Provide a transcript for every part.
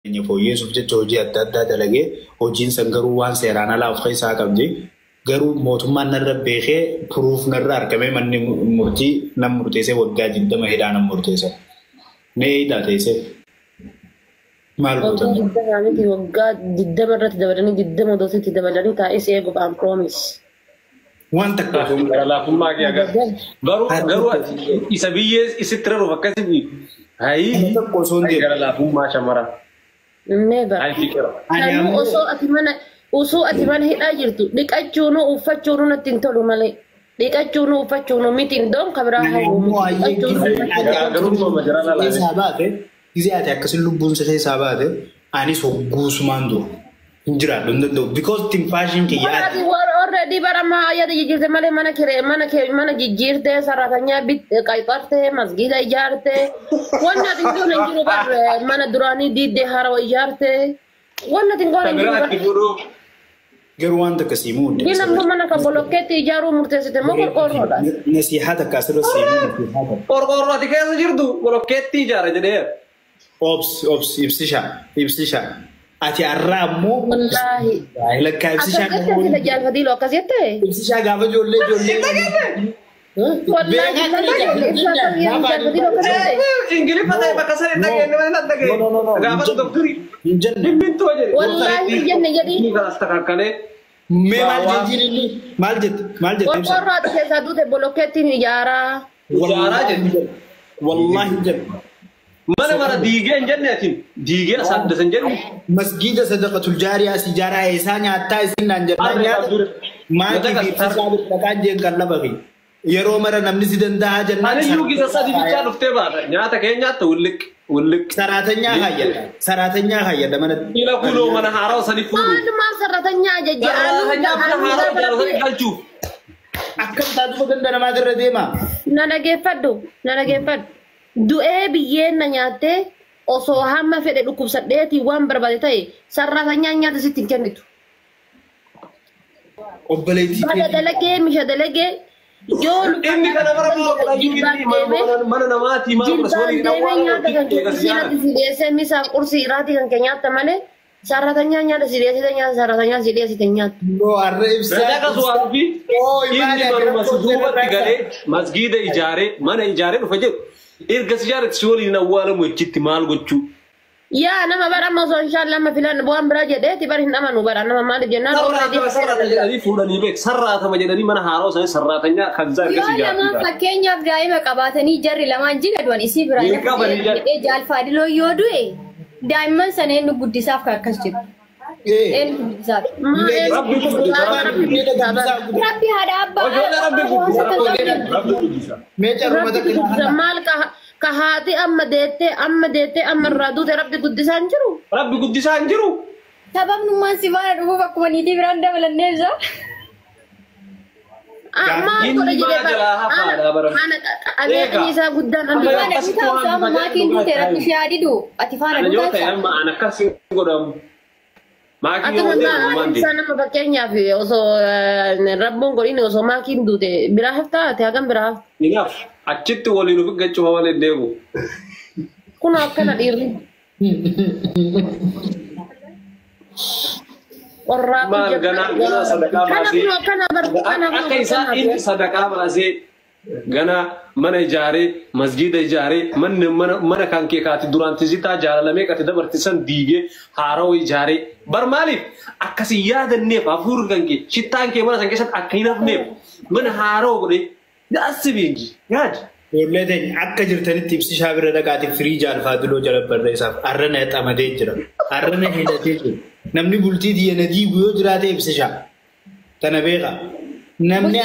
Inni fooyyee suufte hojii adda addaa dalagee hojiin san garuu waan seeraan alaa of keessaa qabdi. Garuu mootummaan narra beekee puruuf narra argamee manni murtii nam murteessee waggaa 20 hidhaa nam murteessa. Nee hidhaa teessee maal gootan? Waggaa 20 irratti dabalanii 20 doositti dabalanii taa'is eeguuf aan promise. Waan takka gara laafummaa kee agarra. Garuu isa biyyee isitti raruuf akkasii hayi gara laafummaa shamara. Never. Osoo ati mana hidhaa jirtu dhiqachuun uffachuun natti hin tolu malee dhiqachuun uffachuun miti doon kabiraa haguumu. Isi ati akkasii lubbuun keessaa baate anis hogguusumaan dura hin jiraadhu hin danda'u because timfaashin kiyyaa. Already barama yaada jijjiirte malee mana jijjiirte sararatanyaa qayxarte masgiida ijaarte wanna tingoon hin jiru bar mana duraanii diidde harawa ijaarte wanna tingoon hin jiru. Garuu waan takka siimuu hundee. Gina mana ka bolokkeetti ijaaruu murteessite moo qorqoorroodha? Nasihaa takka asirra siimuu. Qorqoorrooti keessa jirtu bolokkeetti ijaara jedhee. Obs ibsishaa. Ati arraammoo. Wallaahi. Lakkaa ibsishaa. Akkasitti ati jaalfadii loo akkas jettee? Ibsishaa gaafa ijoollee. Wallaahi jaalfadii loo akkas jettee? Ingiliffa ta'e bakka sanii dhageenye mana dhageenye. Gaafa doktorii. Hin jenne. Dhibbintoo jedhe. Wallaahi jenne jedhii. Ni kanas takakkalee. Mee maal jette? Qorqoorroo ati keessaa duute bolokkeettiin ijaaraa. Ijaaraa jedhe. Wallaahi jenne. Mana diigee hin jenne atiin diigee asaaddas hin jenne. Masgiida sadaqatul jaariyaa si ijaaraa isaa nyaattaa isin naan jennaan nyaata. Maatii fi ibsisaa dhaqaan jeen kan lafa fi yeroo mara namni si danda'a jennaan. Ani iyyuu gisa sadii bichaa dhuftee baata nyaata kee nyaatta wulliq. Saratanyaa hayyada mana. Ila kuloo mana haaraa sanii fuudhu. Maal saratanyaa jajja'anii. Mana haaraa jaallatanii galchuuf. Akkam taatu ganda namaa irra deema. Na dhageeffadhu. Du'ee biyyeen na nyaattee osoo hamma fedhe dhukkubsadheetii waan barbaade ta'e sarratanyaa nyaata sitti hin kennitu. Obboleettii. Bada dalagee misha dalagee yoo inni kana bara mana namaatii maal jilbaan deemee nyaata kan keessatti sideessee misaan qursii irraati kan kee nyaatta malee sarratanyaa nyaata sideessite nyaata sarratanyaa sideessite nyaata. No arra ibsaa. Rajaaka su'aa fi inni manuma duubatti galee masgiida ijaaree mana ijaaree dhufa jedhu. Erga sijaaratti si waliin awwaalamu jechitti maal gochuu? Yaa nama bara amma osoo inshallah amma filan bu'aan biraa jedheeti bari hin amanu bara nama maaliif jennaan. Sarraata jedhanii fuudhanii beek sarraatama jedhanii mana haaraa isaanii sarraatanyaa kan isaa erga sijaarratti. Yoo lama fakkeenyaaf daa'ima qabaatanii jarri lamaan jiga du'an isii biraan jedhee jaalfaadiloo yoo du'e daa'imman sana eenyu guddisaaf kan akkas jiru. Rabbi haadha abbaa. Maal ka haati amma deettee amma irraa duute rabbi guddisaan jiru. Rabbi guddisaan jiru. Sababnummaan si baala dhufuuf akkuma niitii biraan dabalannee jira. Maal godha jedhee qabeenya isaa guddaan ati faana dhutaa usaama maatiin duute rabbi si haadidu ati faana dhutaa. Ati nama fakkeenyaaf osoo rabboon godhin osoo maakiin duute biraa haftaa ati hagam biraa hafta. Ninaaf achitti waliin of gachuuf waliin deemu. Kun akkana dhiirri. Maal ganaa sadaqaa baasee akka isaa inni sadaqaa baasee ganaa mana ijaaree masgiida ijaaree mana kan kee kaati duraan tizitaa jaalalamee qati dabartisan diigee haarawa ijaaree bar maaliif akkasii yaadanneef hafuurri kan kee shittaan kee mana san keessatti akka hin hafneef mana haarawa godhee daassi biingi yaadi. Ijoolleen akka jirtanitti ibsishaa bira dhaqaatiif firii jaalfaadiloo jala barra isaaf arrana xamadee jira. Arrana hidhatee jira. Namni bultii diyyana diigu yoo jiraate ibsishaa. Tana beeka. Namni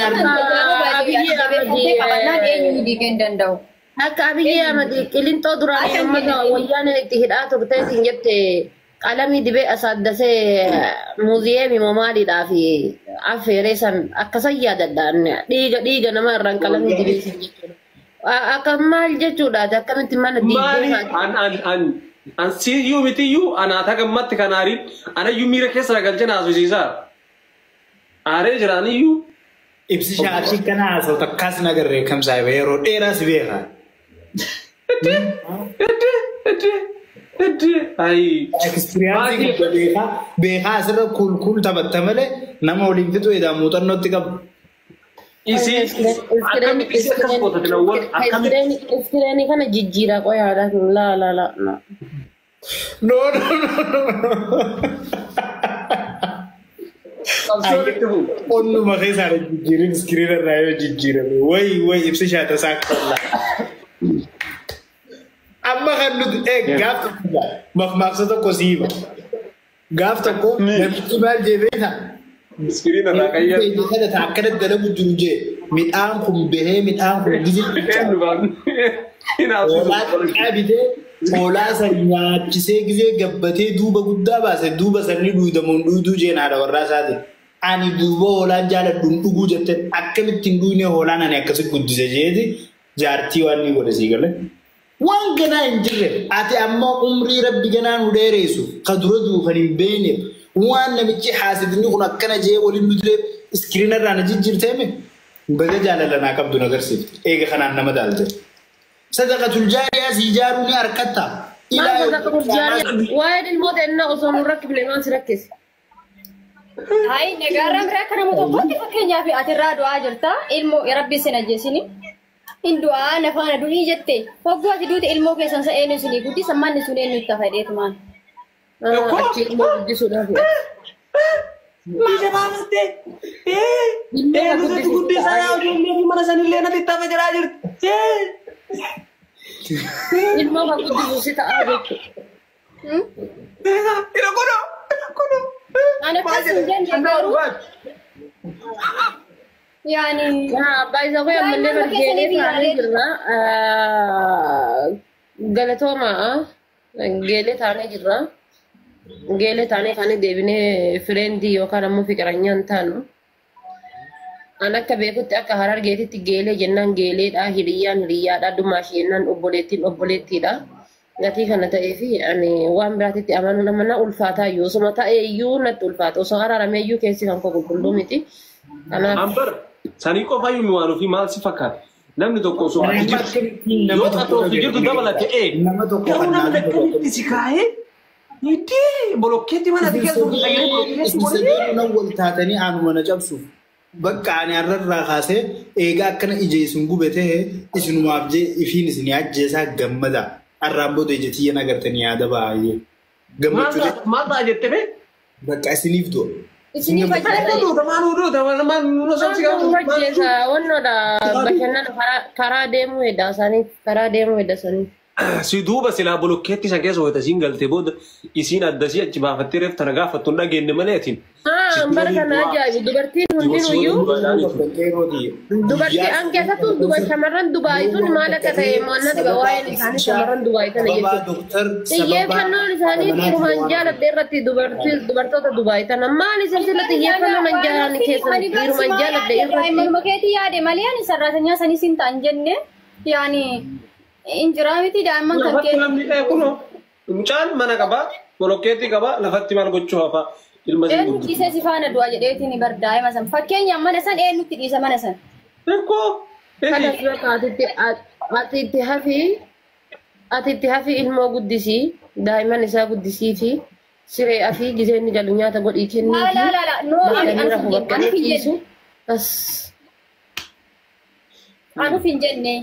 akka Abiyyee Ahmad qilintoo duraan uummata wayyaanee itti hidhaa turteetiin jette qalamii dibee asaaddasee muuziyeemii moomaaliidhaa fi affeeree san akkasan yaadadhaan dhiiga nama irraan qalamii dibee san jechuudha. Akka maal jechuudhaati akkamitti mana diigdee an siyyuu mitiyyuu anaata gammatti kanaariin anayyuu miira keessa galchee naasisiisaa. Aaree jiraaniyyuu. Ibsishaa achi kana haasa'u takkaas nagarree kamsaa yeroo dheeraas beekaa. Ay. Experience beekaa asirra kulkul taphattamale nama waliin fixu edaan muuxannootti qabu. Isi akkamitti isi akkas qotate lawwan akkamitti Iskireenii kana jijjiiraa qoyaadha. La. No. qabsoonitti fu. Onnuma keessaa jijjiirin iskiriina irraa yoo jijjiirame way ibsi shaata saaqalla. Amma kan nuti gaaf tokko maqmaaqsa tokko siiba. Gaaf tokko namichi maal jeebeeta? Iskiriina irraa qayyadu. Kana akkana dalagu jiru jee midhaan kun bahee midhaan kun hoolaa san nyaachisee gizee gabbatee duuba guddaa baase duuba sanni duudamuun duuduu jeenaadha warraa isaati. Ani duuba hoolaan jaaladhuun dhuguu jettee akkamittiin duunee hoolaan ani akkasitti guddise jeeti jaartii waan ni godhe sii galee. Waan ganaa hin jirre ati amma umrii rabbi ganaa nu dheeressu ka dura duukan hin beekne waan namichi haasidni kun akkana jee waliin nu diree iskiriina irraa na jijjiirteeme baga jaalalanaa qabdu na agarsiifte eega kanaan nama daalte. Sadaqatul jaariyaa si ijaaruu ni harkatta. Waa'ee ilmoota innaa osoo nu rakkifne maal si rakkise? Hai negara mereka nama tokkotti fakkeenyaaf ati irraa du'aa jirta ilmoo rabbi sin ajjeesini. Indu'aa nafaana du'ii jette hogguu ati duute ilmoo keessan sa eenyu isinii guddisa manni sun eenyu itti fayyadee maan. Achi ilmoo guddisuudhaaf. Bisa baafte. Nuti guddisaa yaa ijoollee fi mana sanillee natti itti jiraa jirti. Ilmoo kan guddisu si ta'a jechuudha. Ira kono. Anak kasih jangan baru. Yani. Nah, baik aku yang mendengar gele tani jirra. Gele tani jirra. Gele tani kani devine friendi yookaan ammoo fikiranyan taanu. Anak kabeekutti akka harar geetitti gele jennan geleedha hiriyaadha dumaasheennan obboleettiidha. Gatii kana ta'ee fi ani waan biraatitti amanuun amana ulfaataa iyyuu osuma ta'ee iyyuu natti ulfaata osoo araarame iyyuu keessi kan koo qulqulluu miti. Kanaaf. Ambar sanii qofa iyyuu waan ofii maal si fakkaata? Namni tokko osoo ati jirtu yoo ta'u ofii jirtu dabalate nama tokko garuu nama dhaqqanitti si kaa'ee itti bolokkeetti mana ati keessa ofii dhagganii bolokkeetti godhee. Nan wal taatanii aanuma na cabsuuf. Bakka ani har'arraa kaasee eegaa akkana ija isin gubatee isinumaaf jee ifiin isin ajjeesaa gammada. Arraan booda ijatti yana agartanii yaada baay'ee. Gammachuu maal ta'a jettee bee? Bakka isiniif du'a. Isiniif ajjeesa. Maan nu sabsi qabu. Wannoodha bashannana karaa deemuu hedda saniif. Si duuba silaa bolokkeetti isa keessa wayita isiin galtee booda isiin addasii achi baafattee reefta na gaafattu hin dhageenye malee atiin. Bara kana ajaa'ibu dubartiin hundinuyyuu dubartii an keessattuu shamarran Dubaayituun maal akka ta'e mo'annaa dhiba waa'een isaanii shamarran Dubaayitana jechuudha. Xiyyeeffannoon isaanii dhiirumaan jaaladhe irratti dubartoota Dubaayitana maal isin sila xiyyeeffannoon an jaalani keessan dhiirumaan jaaladhe irratti. Makeetii yaade malee ani sarraatanyaa sanii siin ta'an jenne yaani injiraa miti daa'imman kan kee. Mucaan mana qabaa bolokkeetti qabaa lafatti maal gochuu hafaa. Eenyutti dhiisee si faana du'a jedheetiin bardaa'ima san fakkeenyaaf mana san eenyutti dhiisa mana san. Kana suuraa ati itti hafi ilmoo guddisii daa'imman isaa guddisii fi siree fi gizeenni galu nyaata godhii kennii fi anuuf hin jenne.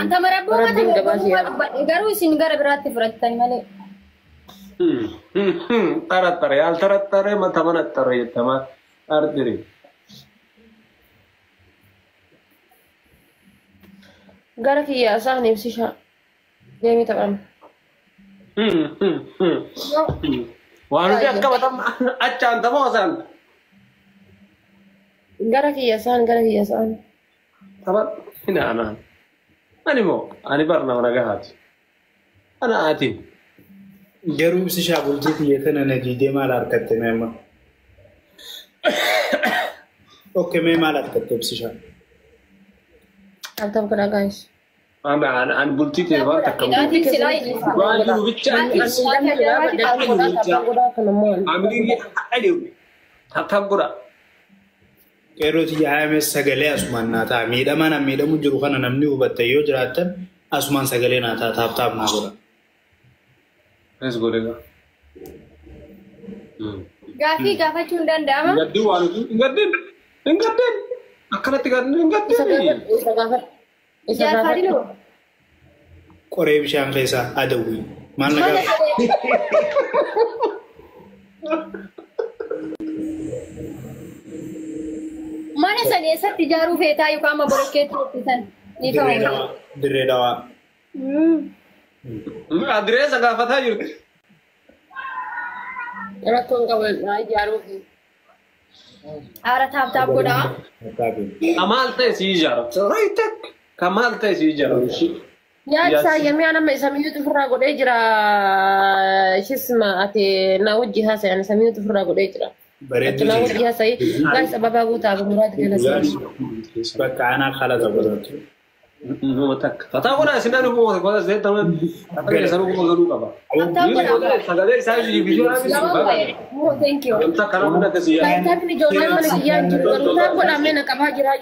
Anta marabboo garuu isin gara biraatti fudhattani malee. Tarattare al tarattare mata manattare jettama ardiri. Gara kiyyaa isaan ibsishaa deemii taphan. Waan nuti akka batam achaan tamoo isaan. Gara kiyyaa isaan. Taphan inaanaan. Ani moo ani barna mana gahaati. Ana aatiin. Garuu ibsishaa bultii xiyyeeffannaa na diidee maal harkatte meema? Okkee mee maal harkatte ibsishaa? Altam kana guys. An bultii ta'e waan takka bultii. Waan jiru bichaan hattam godha. Yeroo xiyyaa'ame sagalee asumaan naa ta'a. Miidhamaan miidhamu jiru kana namni hubatte yoo jiraatan asumaan sagalee naa ta'a taaptaaf naa godha. Res godega. Gaafii gaafachuun danda'ama. Gaddi waan gaddi. Akkanatti gaddi. Isa gaafadhu. Jaarfaadhiloo. Qoree bishaan keessaa adawwii. Maal na gaafa? Mana san eessatti ijaaruu feetaa yookaan amma bolokkeetti hojjetan? Ni ta'u. Dirree dawaa. Adireessa gaafataa jirti. Rakkoon qaban ijaaruu fi. Aara taaptaap godhaa. Amaal ta'e si ijaara. Kamaal ta'e si ijaara. Yaad isaa yemmuu nama samiyyuutu ofirraa godhee jira. Shisma ati na wajji haasa'an samiyyuutu ofirraa godhee jira. Bareedu. Na wajji haasa'e gaa'isa sababa guutaaf muraati galasaan. Bakka aanaa haala taphatatu. Tataa godhaa sinaan hukumata godhaa ta'e taman akka keessan hukuma godhuu qaba. Sagalee isaa biyyoon Thank you. Kana hunda akkasii. Taatni ijoollee mana kiyyaa jiru garuu isaan godhamee na qabaa jira.